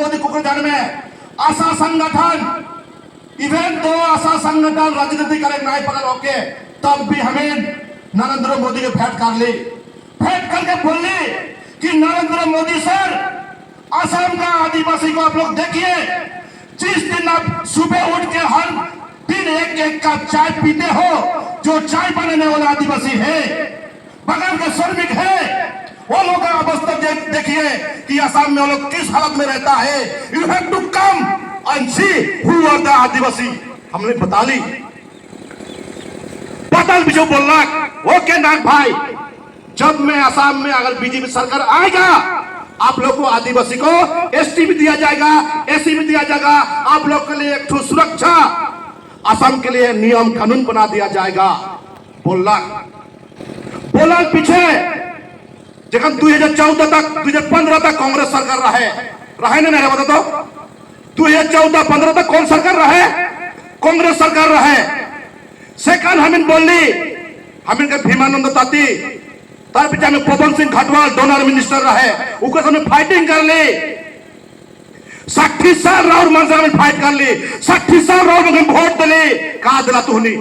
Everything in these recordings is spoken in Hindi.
मोदी कुकुरजान में आशा संगठन इवेंट दो आशा संगठन राजनीति करे नाय पकड़ होके तब भी हमें नरेंद्र मोदी के भेंट कर ली, भेंट करके बोली कि नरेंद्र मोदी सर असम का आदिवासी को आप लोग देखिए, जिस दिन आप सुबह उठ के हर दिन एक एक कप चाय पीते हो, जो चाय बनाने वाला आदिवासी है, बगल के श्रमिक है, वो लोग का अवस्था देखिए कि असम में वो लोग किस हालत में रहता है। You have to come and see who are the Adivasi. हमने बता ली, पता भी जो बोल रहा ओके नाग भाई, जब मैं असम में अगर बीजेपी सरकार आएगा आप लोग को आदिवासी को एसटी भी दिया जाएगा, एससी भी दिया जाएगा, आप लोग के लिए एक ठो सुरक्षा असम के लिए नियम कानून बना दिया जाएगा। बोला पीछे जब 2014 तक 2015 तक कांग्रेस सरकार रहे ना नहीं बता तो 2014-15 तक कौन सरकार रहे? कांग्रेस सरकार रहे। सेकंड हमें बोली हमें के भीमानंद ताती तार पीछे में पवन सिंह घाटवाल डोनर मिनिस्टर रहे, उनके सामने फाइटिंग कर ली, 60 साल राहुल मंजर में फाइट कर ली, 60 साल राहुल में वोट दिली, कहा दिला तू नहीं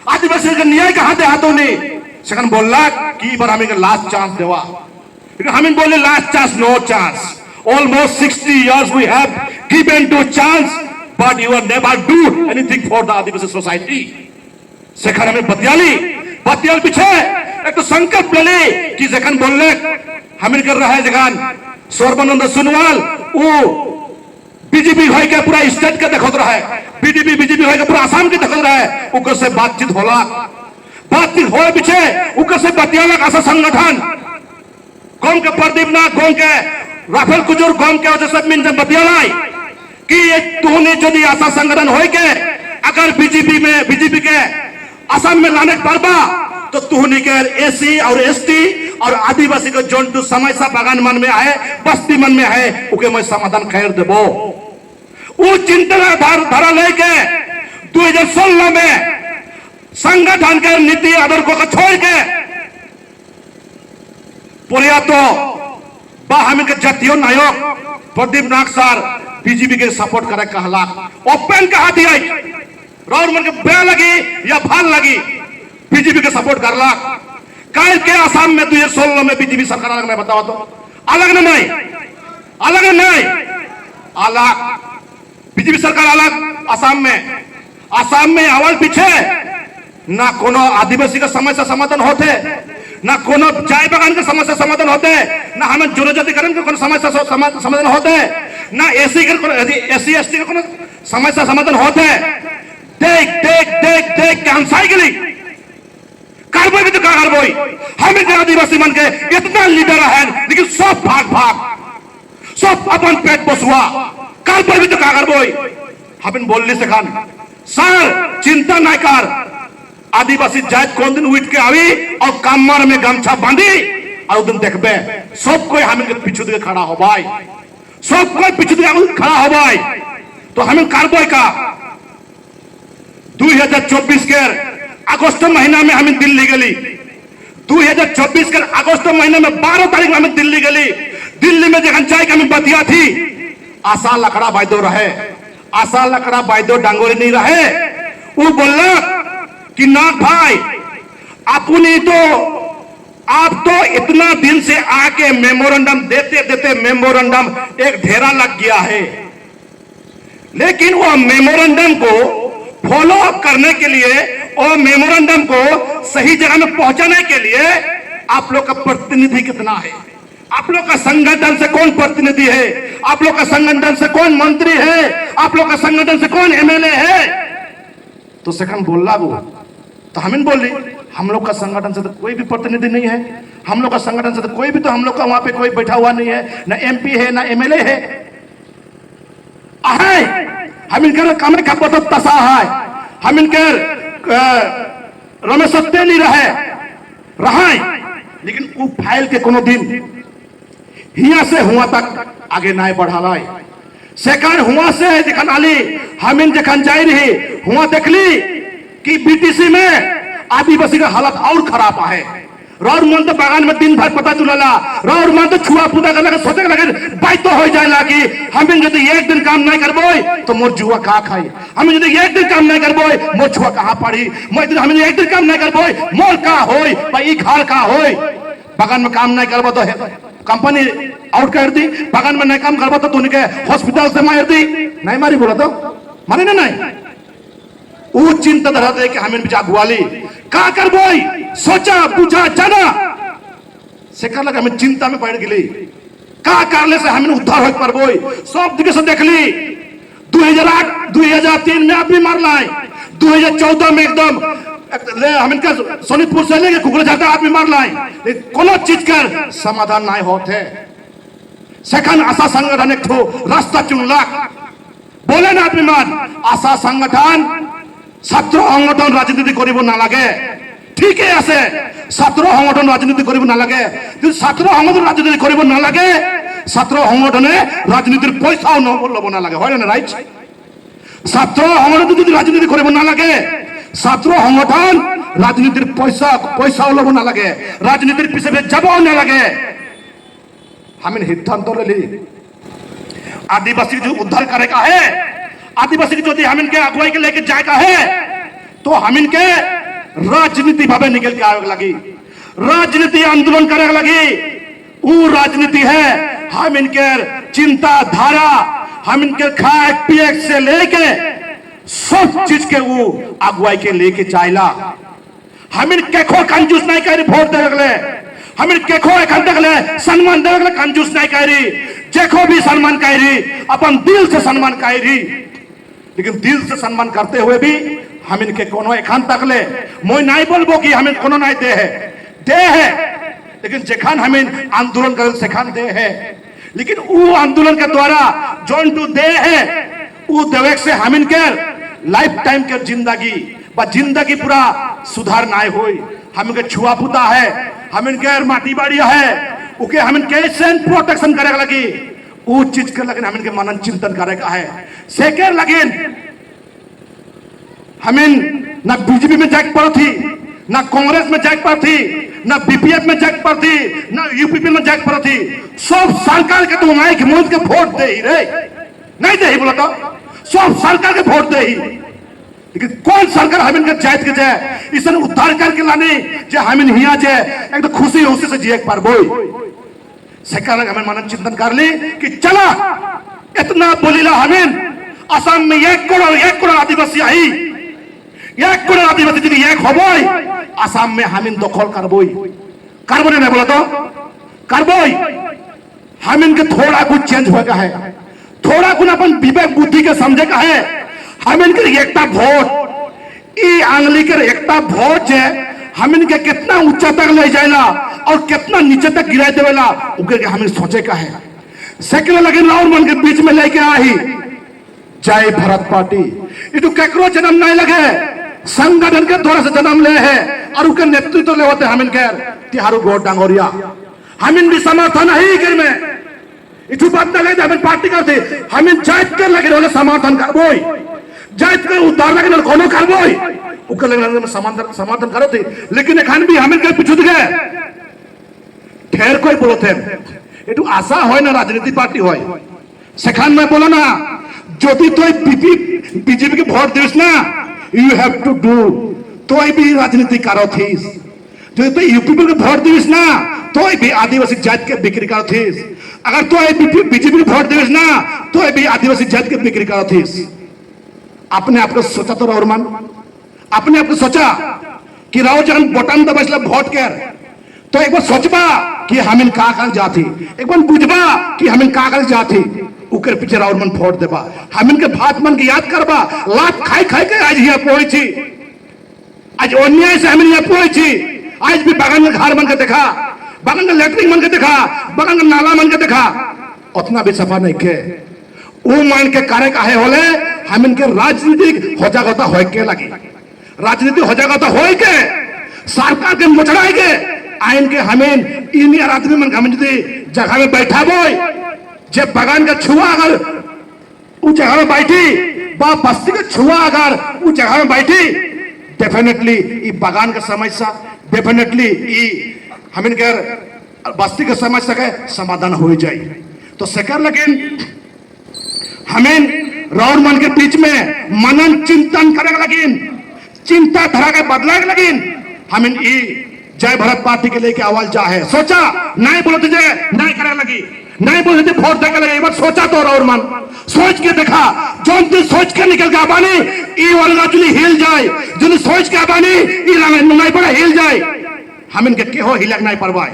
आदिवासी का न्याय कहा दे हाथों ने। सेकंड बोला कि बार हमें लास्ट चांस देवा, हमें बोले last chance no chance, almost 60 years we have given to chance but you have never do anything for the Adivasi society। Second हमें बतियाल पीछे एक तो संकल्प ले ली कि जखन बोलने हमें कर रहा है जखन सर्बानंद सोनोवाल वो बीजेपी भाई के पूरा स्टेट के देखत रहा है, बीजेपी भाई के पूरा असम के देखत रहा है, उनके से बातचीत हो पीछे उनके से बतियाला आशा संगठन कौन के प्रदीप नाथ कौन के राफेल कुजूर कौन के वजह से मिन बतियाला कि तूने यदि आशा संगठन हो के अगर बीजेपी के असम में लाने पारबा तो तुहनी के एसी और एसटी और आदिवासी को जोन टू समस्या बागान मन में आए, बस्ती मन में है, उके मैं समाधान खैर देबो। वो चिंता धारा लेके 2016 में संगठन के नीति आदर को छोड़ के पुरिया तो हमें के जातीय नायक प्रदीप नाग सर बीजेपी के सपोर्ट करे कहला, ओपन कहा दिया राहुल मन के बे लगी या भाल लगी बीजेपी के सपोर्ट करला। कल के असम में 2016 में बीजेपी सरकार अलग नहीं, बताओ तो अलग नहीं बीजेपी सरकार अलग असम में अवल पीछे ना कोनो आदिवासी का समस्या समाधान होते, ना कोनो चाय बागान का समस्या समाधान होते, ना हमें जनजातिकरण का कोनो समस्या समाधान होते, ना एसी एसटी का कोनो समस्या समाधान होते। देख के हम साइकिली कार्बोई भी तो क्या कार्बोई हमें के आदिवासी मन के इतना लीडर है, लेकिन सब भाग सब अपन पेट पोसुआ कार्बोई भी तो क्या कार्बोई हमें बोलने से खान सर चिंता ना कर, आदिवासी जात कौन दिन उठ के आवी और कमर में गमछा बांधी और दिन देखबे सब कोई हमें के पीछे दिखे खड़ा हो भाई, सब कोई पीछे दिखे खड़ा हो भाई। तो हमें कार्बोई का 2024 के अगस्त महीना में हमें दिल्ली गली, 2024 के अगस्त महीने में 12 तारीख में हमें दिल्ली गली, दिल्ली में जगह चाय हमें बतिया थी आशा लकड़ा बायदो रहे, आशा लकड़ा बायदो डांगोरी नहीं रहे। वो बोला कि नाग भाई आप तो इतना दिन से आके मेमोरेंडम देते मेमोरेंडम एक ढेरा लग गया है, लेकिन वो मेमोरेंडम को फॉलो अप करने के लिए और मेमोरेंडम को सही जगह में पहुंचाने के लिए आप लोग का प्रतिनिधि कितना है, आप लोग का संगठन से कौन प्रतिनिधि है, आप लोग का संगठन से कौन मंत्री है, आप लोग का संगठन से कौन एमएलए है। तो सेकंड बोल रहा वो तो हमें बोल रही हम लोग का संगठन से तो कोई भी प्रतिनिधि नहीं है, हम लोग का संगठन से तो कोई भी तो हम लोग का वहां पे कोई बैठा हुआ नहीं है, ना एमपी है ना एमएलए है। हमिन कर कामे का पता तसा है, हमिन कर रमेश तेली रहे, लेकिन वो फाइल के कोनो दिन हिया से हुआ तक आगे नहीं बढ़ा सेकंड हुआ से जखन आली हमिन जखन जाई रही हुआ देखली कि बीटीसी में आदिवासी का हालत और खराब है, राउर मन तो बागान में दिन भर पता चुनाला राउर मन तो छुआ पूजा करने सोचे लगे बात तो हो जाए कि हमें यदि एक दिन काम नहीं करबो तो मोर जुआ कहाँ खाई हमें यदि एक दिन काम नहीं करबो मोर छुआ कहाँ पड़ी हमें एक दिन काम नहीं करबो मोर कहाँ होई भाई घर कहाँ होई बागान में काम नहीं करबो तो कंपनी आउट कर दी बागान में नहीं काम करबो तो तुमने हॉस्पिटल से मार दी नहीं मारी बोला तो माने ना नहीं वो चिंता धरा दे कि हमें बिचा गुआली का करबो सोचा पूछा जाना से कर लगा हमें चिंता में पड़ गई का करले से हमें उद्धार हो परबो सब दिखे से देख ली 2008 2003 में आदमी मार लाए 2014 में एकदम ले हमें का सोनीतपुर से लेके कुकुर जाता आदमी मार लाए कोनो चीज कर समाधान नहीं होते सेकंड आशा संगठन एक ठो रास्ता चुनला बोले ना आदमी मान आशा संगठन ছাত্র সংগঠন রাজনীতি করিব না লাগে ঠিকই আছে ছাত্র সংগঠন রাজনীতি করিব না লাগে কিন্তু ছাত্র সংগঠন রাজনীতি করিব না লাগে ছাত্র সংগঠনে রাজনীতির পয়সাও লব না লাগে হয় না রাইট ছাত্র সংগঠন যদি রাজনীতি করিব না লাগে ছাত্র সংগঠন রাজনীতির পয়সাও লব না লাগে রাজনীতির পিছনে যাবও না লাগে আমি সিদ্ধান্ত লি आदिवासी जो उद्धार करेगा है आदिवासी की जो हमिन के अगुवाई के लेके जाएगा है तो हमिन के राजनीति भावे निकल के आने लगी राजनीति आंदोलन करने लगी वो राजनीति है हम इनके चिंता धारा हम इनके खाए पिए से लेके सब चीज के वो अगुवाई के लेके जाएला हम इनके खो कंजूस नहीं कर वोट दे लगले हम इनके खो एखन तक ले सम्मान दे लगले कंजूस नहीं करी जेखो भी सम्मान करी अपन दिल से सम्मान करी लेकिन दिल से सम्मान करते हुए भी हम इनके कोनो एखान तक ले मोई नहीं बोलबो कि हमें कोनो नहीं दे है लेकिन जेखान हमें आंदोलन कर सेखान दे है लेकिन वो आंदोलन के द्वारा जोन टू दे है वो देवे से हम इनके लाइफ टाइम के जिंदगी पूरा सुधार ना होई हम इनके छुआ पुता है हम इनके माटी बाड़ी है ओके हम इनके प्रोटेक्शन करे लगी वो चीज कर लगे हम इनके मनन चिंतन करेगा है सेकेंड लगे हमें ना बीजेपी में जाग पड़ थी ना कांग्रेस में जाग पड़ थी ना बीपीएफ में जाग पड़ थी ना यूपीपी में जाग पड़ थी सब सरकार के तुम आए कि के वोट दे ही रे नहीं दे ही बोला तो सब सरकार के वोट दे ही लेकिन कौन सरकार हम इनका जायज के जाए इसे उद्धार करके लाने जे हम हिया जे एक तो खुशी उसी से जिए पार बोई सरकार हमें मनन चिंतन कर ली कि चला इतना बोलीला हमें असम में 1 करोड़ आदिवासी आई 1 करोड़ आदिवासी यदि एक हबोई असम में हमें दखल करबोई करबो नहीं बोला तो करबोई हम इनके थोड़ा कुछ चेंज होगा है थोड़ा कुछ अपन विवेक बुद्धि के समझे का है हम इनके एकता वोट ई आंगली के एकता वोट है हम इनके कितना ऊंचा तक ले जाएला और कितना नीचे तक गिरा देवेला उनके हमें सोचे का है सेकंड लगे राउर मन के बीच में लेके आई जय भारत पार्टी ये तो केकरो जन्म नहीं लगे संगठन के द्वारा से जन्म ले है और उनके नेतृत्व ले होते हम इनके तिहारू गोड डांगोरिया हम इन भी समर्थन है कर में इठू बात ना लगे हम पार्टी करते हम इन जात के लगे रोले समर्थन करबोई जात के उद्धार लगे कोनो करबोई उके लगे समर्थन करो थे लेकिन एखान भी हम इनके पिछुत गए ठेर कोई बोलो थे एटू आशा হয় না राजनीति पार्टी হয় সেখান में बोलो ना যদি তুই बीजेपी के वोट दिस ना यू हैव टू डू तो भी राजनीति करो थीस जो तो यूपी के वोट दिस ना तो भी आदिवासी जात के बिक्री करो थीस अगर तो बीजेपी के वोट दिस ना तो भी आदिवासी जात के बिक्री करो थीस अपने आप को सोचा तो राउर मन अपने आप को सोचा कि राउर जन बटन दबाइला वोट कर तो एक बार सोचबा कि हम इन का जाती एक बार बुझबा कि हम इन का जाती उकर पीछे राउर मन वोट देबा हम इनके भात मन के याद करबा लात खाई खाई के आज यहाँ पहुंची छी आज अन्याय से हम यहाँ पहुंची छी आज भी बागान के घर मन के देखा बागान के लेटरिन मन के देखा बागान के नाला मन के देखा उतना भी सफा नहीं के वो मान के कार्य काहे होले हम इनके राजनीतिक होजागता होय के लगी राजनीति होजागता होय के सरकार के मुचड़ाए के आइन के हमें इन आदमी मन हम जगह में बैठा बोई जब बागान का छुआ अगर उस जगह में बैठी बा बस्ती का छुआ अगर उस जगह में बैठी डेफिनेटली ये बागान का समस्या डेफिनेटली ये हम इनके बस्ती के समझ सके समाधान हो जाए तो सकर। लेकिन हमें राउर मन के बीच में मनन चिंतन करेगा, लेकिन चिंता धारा के बदलाएगा। लेकिन हम जय भारत पार्टी के लेके आवाज जा है सोचा नहीं बोलते जे नहीं करे लगी, नहीं बोलते वोट देके लगे। एक बार सोचा तो राउर मन सोच के देखा, जो दिन सोच के निकल के आबानी ई वाला चुली हिल जाए, जो सोच के आबानी ई नहीं पड़ा हिल जाए। हम इनके केहो हिलक नहीं पड़वाए,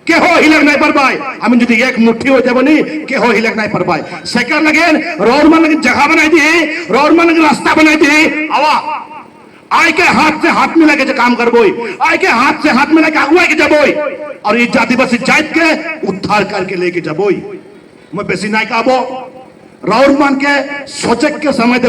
केहो हिलक नहीं पड़वाए। हम यदि एक मुट्ठी हो जाए बनी केहो हिलक नहीं पड़वाए। सेकंड लगे राउर मन लगे जगह बनाई दी, राउर मन लगे रास्ता बनाई दी। आवा आय के हाथ से हाथ मिला के काम करबोई, आय के हाथ से हाथ मिला के अगुआ के जबोई और ये आदिवासी जात के उद्धार करके लेके जबोई। मैं बेसी नहीं कहबो, राउर मन के सोचे के समय दे।